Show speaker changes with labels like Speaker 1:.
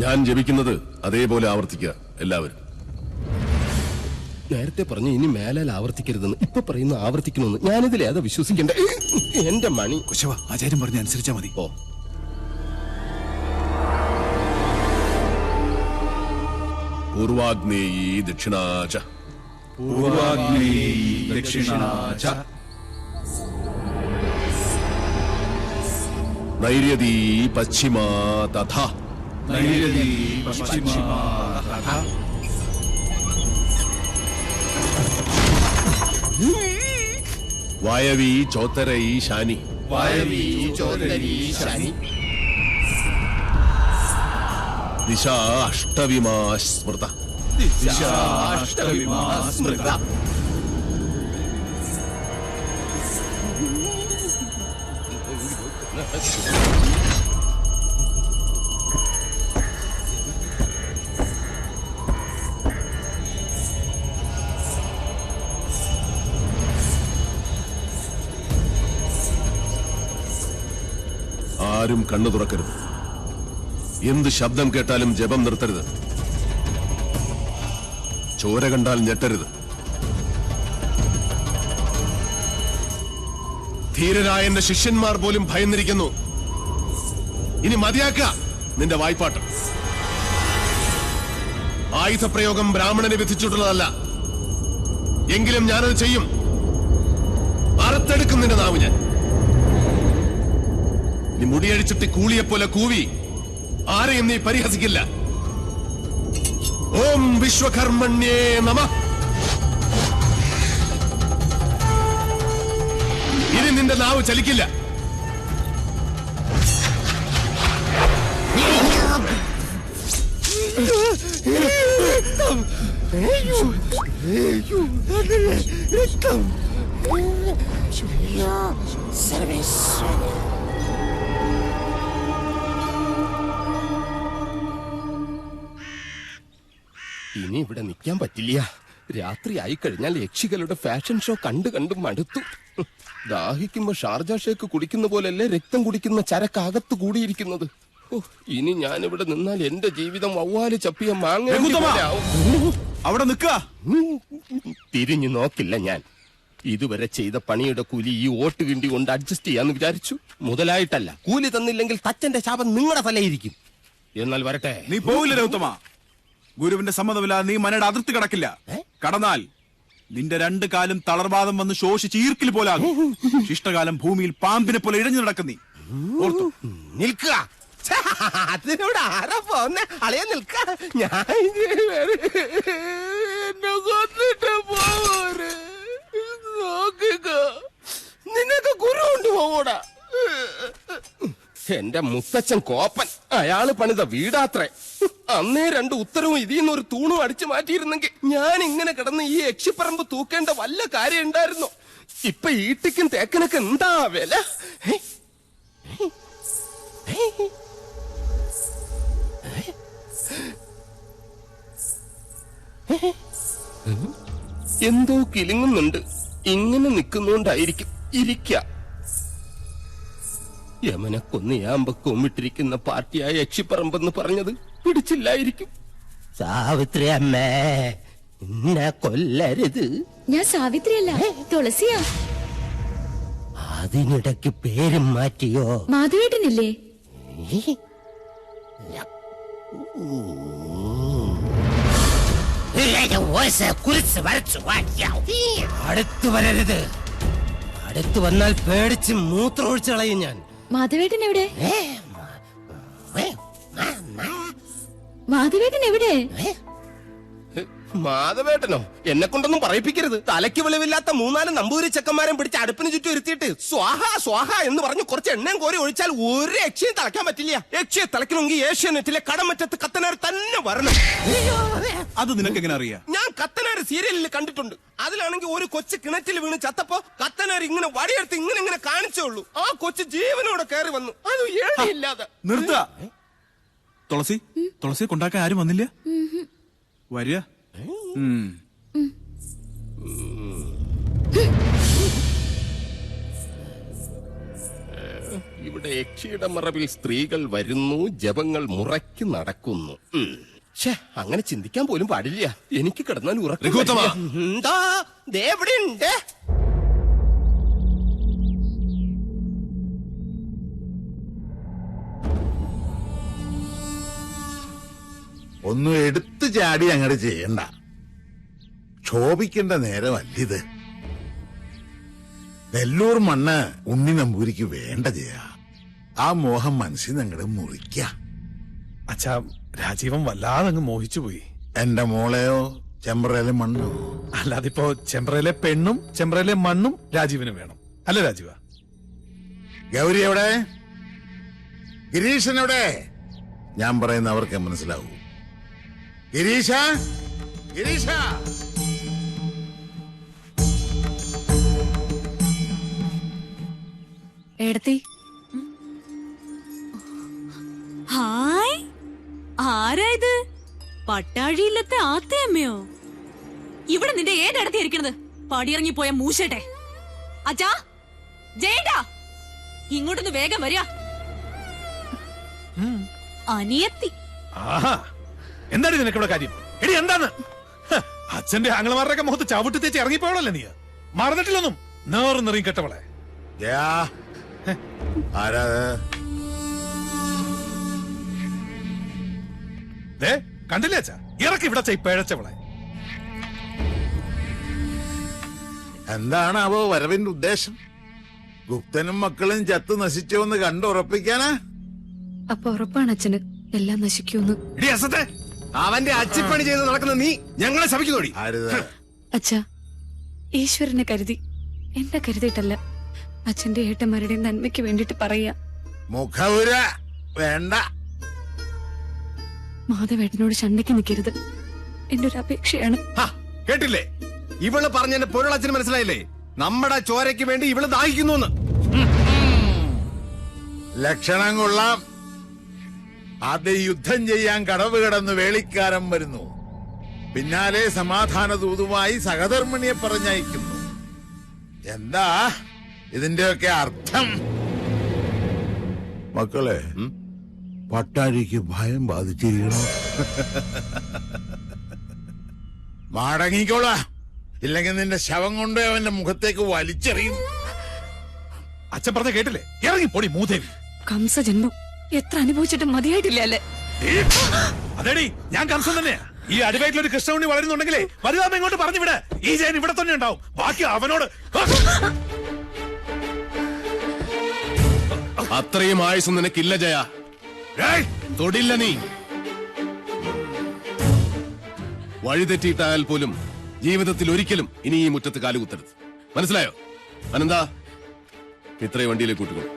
Speaker 1: ഞാൻ ജപിക്കുന്നത് അതേപോലെ ആവർത്തിക്കുക എല്ലാവരും.
Speaker 2: നേരത്തെ പറഞ്ഞു ഇനി മേലാൽ ആവർത്തിക്കരുതെന്ന്, ഇപ്പൊ പറയുന്നു ആവർത്തിക്കണമെന്ന്. ഞാനിതിൽ ഏതാ വിശ്വസിക്കണ്ടേ? എന്റെ മണി
Speaker 3: കുശവ, ആചാര്യം പറഞ്ഞ അനുസരിച്ചാ മതി.
Speaker 2: ഓ,
Speaker 1: പൂർവാഗ്നേയീ ദക്ഷിണാച
Speaker 3: പൂർവാഗ്നേയീ ദക്ഷിണാച
Speaker 1: നൈര്യതീ പശ്ചിമാ തഥാ
Speaker 3: നൈര്യതീ പശ്ചിമാ തഥാ
Speaker 1: വായവീ ചോത്തരൈ ശാനി
Speaker 3: വായവീ ചോദരീ ശനി
Speaker 1: ദിശാ അഷ്ടവിമാ സ്മൃത
Speaker 3: ദിശാഷ്ടവിമാ സ്മൃത
Speaker 1: ആരും കണ്ണു തുറക്കരുത്. എന്ത് ശബ്ദം കേട്ടാലും ജപം നിർത്തരുത്. ചോര കണ്ടാൽ ഞെട്ടരുത്. ധീരരായ എന്റെ ശിഷ്യന്മാർ പോലും ഭയന്നിരിക്കുന്നു. ഇനി മതിയാക്ക നിന്റെ വായ്പാട്ട്. ആയുധപ്രയോഗം ബ്രാഹ്മണനെ വിധിച്ചിട്ടുള്ളതല്ല. എങ്കിലും ഞാനത് ചെയ്യും. അറുത്തെടുക്കും നിന്റെ നാവ് ഞാൻ. നീ മുടിയഴിച്ചിട്ട് കൂളിയെപ്പോലെ കൂവി ആരെയും നീ പരിഹസിക്കില്ല. ഓം വിശ്വകർമ്മണ്യേ നമഃ. ഇനി നിന്റെ നാവ് ചലിക്കില്ല.
Speaker 2: ഇനി ഇവിടെ നിൽക്കാൻ പറ്റില്ല. രാത്രി ആയിക്കഴിഞ്ഞാൽ യക്ഷികളുടെ ഫാഷൻ ഷോ കണ്ടു മടുത്തു. ദാഹിക്കുമ്പോ ഷാർജ ഷേക്ക് കുടിക്കുന്ന പോലല്ലേ രക്തം കുടിക്കുന്ന ചരക്കകത്ത് കൂടിയിരിക്കുന്നത്. ഇനി ഞാനിവിടെ നിന്നാൽ എന്റെ ജീവിതം വവ്വാല് ചപ്പിയ മാങ്ങ.
Speaker 3: അവിടെ നിൽക്കുക.
Speaker 2: തിരിഞ്ഞു നോക്കില്ല ഞാൻ. ഇതുവരെ ചെയ്ത പണിയുടെ കൂലി ഈ ഓട്ട് കിണ്ടി കൊണ്ട് അഡ്ജസ്റ്റ് ചെയ്യാന്ന് വിചാരിച്ചു. മുതലായിട്ടല്ല. കൂലി തന്നില്ലെങ്കിൽ തച്ചന്റെ ശാപം നിങ്ങളുടെ തലയിരിക്കും. എന്നാൽ വരട്ടെ.
Speaker 3: നീ പോവില്ല രൗത്തമ. ഗുരുവിന്റെ സമ്മതമില്ലാതെ നീ മനയുടെ അതിർത്തി കടക്കില്ല. കടന്നാൽ നിന്റെ രണ്ട് കാലും തളർവാദം വന്ന് ശോഷിച്ച് ഈർക്കിൽ പോലാകും. ശിഷ്ടകാലം ഭൂമിയിൽ പാമ്പിനെ പോലെ ഇഴഞ്ഞു നടക്കുന്നീ. ഓർത്തു
Speaker 2: നിൽക്കുക. അതിനോട് ആരാ പോന്നെ? അളയാ നിൽക്ക. ഞാൻ എന്നെ കൊന്നിട്ട് പോരെ. നോക്കുക, നിനക്ക് ഗുരു കൊണ്ട് പോകൂടാ. എന്റെ മുത്തച്ഛൻ കോപ്പൻ. അയാള് പണിത വീടാത്രേ. അന്നേ രണ്ട് ഉത്തരവും ഇതിന്ന് ഒരു തൂണും അടിച്ചു മാറ്റിയിരുന്നെങ്കിൽ ഞാൻ ഇങ്ങനെ കിടന്ന് ഈ യക്ഷിപ്പറമ്പ് തൂക്കേണ്ട വല്ല കാര്യം ഉണ്ടായിരുന്നോ? ഇപ്പൊ ഈട്ടിക്കും തേക്കനൊക്കെ എന്താ വില? എന്തോ കിലുങ്ങുന്നുണ്ട്. ഇങ്ങനെ നിൽക്കുന്നോണ്ടായിരിക്കും. ഇരിക്ക. യമനെ കൊന്നയാമ്പ കൊമ്മിട്ടിരിക്കുന്ന പാർട്ടിയായ യക്ഷിപ്പറമ്പെന്ന് പറഞ്ഞത് പിടിച്ചില്ലായിരിക്കും. സാവിത്രി അമ്മേ, എന്നെ കൊല്ലരുത്.
Speaker 4: ഞാൻ സാവിത്രിയല്ല, തുളസിയാ.
Speaker 2: അതിനിടയ്ക്ക് പേരും മാറ്റിയോ?
Speaker 4: മാധവേട്ടനില്ലേ?
Speaker 2: അടുത്തു വരരുത്. അടുത്തു വന്നാൽ പേടിച്ച് മൂത്രമൊഴിച്ചു കളയും ഞാൻ.
Speaker 4: മാധവേട്ടൻ എവിടെ? മാധവേട്ടൻ എവിടെ?
Speaker 2: മാധവേട്ടനോ? എന്നെ കൊണ്ടൊന്നും പറയിപ്പിക്കരുത്. തലയ്ക്ക് വെളിവില്ലാത്ത മൂന്നാല് നമ്പൂരി ചെക്കന്മാരെ പിടിച്ച് അടുപ്പിന് ചുറ്റും ഇരുത്തിയിട്ട് സ്വാഹ സ്വാഹ എന്ന് പറഞ്ഞ് കുറച്ച് എണ്ണയും കോരി ഒഴിച്ചാൽ ഒരു യക്ഷിയും തളയ്ക്കാൻ പറ്റില്ല. യക്ഷിയെ തളയ്ക്കണമെങ്കിൽ ഏഷ്യാനെറ്റിലെ കടമറ്റത്ത് കത്തനാർ തന്നെ വരണം.
Speaker 3: അത് നിനക്ക് എങ്ങനെ അറിയാം?
Speaker 2: ഞാൻ കത്തനാർ സീരിയലിൽ കണ്ടിട്ടുണ്ട്. അതിലാണെങ്കിൽ ഒരു കൊച്ചു കിണറ്റിൽ വീണ് ചത്തപ്പോ കത്തനാർ ഇങ്ങനെ വടിയെടുത്ത് ഇങ്ങനെ കാണിച്ചേ ഉള്ളൂ. ആ കൊച്ചു ജീവനോടെ കയറി വന്നു. അത് ഏഴില്ലാതെ.
Speaker 3: നിർത്ത. തുളസി, തുളസിയെ കൊണ്ടാക്കാൻ ആരും വന്നില്ല. വരിക.
Speaker 2: ഇവിടെ ഇവിടെ യക്ഷിയുടെ മറവിൽ സ്ത്രീകൾ വരുന്നു, ജപങ്ങൾ മുറയ്ക്ക് നടക്കുന്നു. ഛേ, അങ്ങനെ ചിന്തിക്കാൻ പോലും പാടില്ല. എനിക്ക് കിടന്നാൽ ഉറക്കം
Speaker 1: രഘുത്തമ.
Speaker 2: വരില്ല. എന്താ ദേ എവിടെ ഉണ്ട്?
Speaker 5: ഒന്നും എടുത്തു ചാടി അങ്ങോട്ട് ചെയ്യണ്ട. ക്ഷോഭിക്കേണ്ട നേരമല്ലിത്. നെല്ലൂർ മണ്ണ് ഉണ്ണി നമ്പൂരിക്ക് വേണ്ട ചെയ്യാ. ആ മോഹം മനസ്സിൽ അങ്ങോട്ട് മുറിക്ക.
Speaker 6: അച്ഛാ, രാജീവൻ വല്ലാതെ അങ്ങ് മോഹിച്ചുപോയി.
Speaker 5: എന്റെ മോളെയോ ചെമ്പ്രയിലെ മണ്ണോ?
Speaker 6: അല്ലാതിപ്പോ ചെമ്പ്രയിലെ പെണ്ണും ചെമ്പ്രയിലെ മണ്ണും രാജീവിന് വേണം, അല്ല രാജീവ?
Speaker 5: ഗൗരി എവിടെ? ഗിരീശൻ എവിടെ? ഞാൻ പറയുന്ന അവർക്ക് മനസ്സിലാവൂ. ഗിരീശ, ഗിരീശ!
Speaker 7: എടത്തി,
Speaker 8: ഹായ്, ആരാ ഇത്? പട്ടാഴിയില്ലത്തെ ആത്തയമ്മയോ? ഇവിടെ നിന്റെ ഏതെടുത്തി ഇരിക്കണത്? പടിയിറങ്ങി പോയ മൂശട്ടെ. അച്ഛാ, ജയേട്ടാ, ഇങ്ങോട്ടൊന്ന് വേഗം വരിക. അനിയത്തി.
Speaker 6: ആഹാ, എന്താണ് നിനക്കിവിടെ കാര്യം? എടി എന്താണ്? അച്ഛന്റെ ആംഗ്ലമാരുടെയൊക്കെ മുഖത്ത് ചവിട്ടി തേച്ച് ഇറങ്ങിപ്പോളല്ലേ നീ? മറന്നിട്ടില്ലൊന്നും. നേർന്നെറിയും കെട്ടവളെ.
Speaker 5: ആരാ?
Speaker 6: ദേ, കണ്ടില്ലേ അച്ഛാ? ഇറക്കി ഇവിടെ പിഴച്ചവളെ.
Speaker 5: എന്താണാവോ വരവിന്റെ ഉദ്ദേശം? ഗുപ്തനും മക്കളും ചത്തു നശിച്ചോന്ന് കണ്ടുറപ്പിക്കാനാ?
Speaker 7: അപ്പൊ ഉറപ്പാണ് അച്ഛന് എല്ലാം നശിക്കൂന്ന്.
Speaker 6: ഇടി അസത്തെ,
Speaker 2: അവന്റെ അച്ചിപ്പണി ചെയ്ത് നടക്കുന്ന നീ ഞങ്ങളെ ശപിക്കുന്നോടി.
Speaker 5: ആരുത്?
Speaker 7: അച്ഛാ, ഈശ്വരനെ കരുതി, എന്നെ കരുതിയിട്ടല്ല, അച്ഛന്റെ ഏട്ടന്മാരുടെയും നന്മയ്ക്ക് വേണ്ടിട്ട് പറയാ.
Speaker 5: മുഖവുര വേണ്ട.
Speaker 7: മാധവേട്ടനോട് ചണ്ടയ്ക്ക് നിൽക്കരുത്, എന്റെ ഒരു അപേക്ഷയാണ്.
Speaker 2: കേട്ടില്ലേ? ഇവള് പറഞ്ഞെന്റെ പൊരുളച്ഛന് മനസ്സിലായില്ലേ? നമ്മുടെ ചോരയ്ക്ക് വേണ്ടി ഇവള് ദാഹിക്കുന്നു.
Speaker 5: ലക്ഷണം കൊള്ളാം. ആദ്യം യുദ്ധം ചെയ്യാൻ കടവ് കിടന്ന് വേളിക്കാരൻ വരുന്നു, പിന്നാലെ സമാധാന ദൂതുമായി സഹധർമ്മിണിയെ പറഞ്ഞയക്കുന്നു. എന്താ ഇതിന്റെയൊക്കെ അർത്ഥം? മക്കളെ, പട്ടാഴിക്ക് ഭയം ബാധിച്ചിരിക്കണോ? മടങ്ങിക്കോളാ, ഇല്ലെങ്കിൽ നിന്റെ ശവം കൊണ്ട് അവന്റെ മുഖത്തേക്ക് വലിച്ചെറിയും.
Speaker 6: അച്ഛൻ പറഞ്ഞ കേട്ടില്ലേ? ഇറങ്ങി പൊടി മൂദേവി.
Speaker 7: കംസജന്മം എത്ര അനുഭവിച്ചിട്ടും മതിയായിട്ടില്ല അല്ലേ?
Speaker 6: അതേടി, ഞാൻ കംസൻ തന്നെയാ. ഈ അടിവയറ്റിലൊരു കൃഷ്ണുണ്ണി വളരുന്നുണ്ടെങ്കിലേ വലുതാമ ഇങ്ങോട്ട് പറഞ്ഞു വിട. ഈ ജയൻ ഇവിടെ തന്നെ ഉണ്ടാവും. ബാക്കി അവനോട്.
Speaker 1: അത്രയും ആയുസ് നിനക്കില്ല ജയ. തൊടില്ല നീ. വഴിതെറ്റിയിട്ടായാൽ പോലും ജീവിതത്തിൽ ഒരിക്കലും ഇനി ഈ മുറ്റത്ത് കാലുകുത്തരുത്. മനസ്സിലായോ? അനന്താ, ഇത്രയും വണ്ടിയിലേക്ക് കൂട്ടിക്കോളൂ.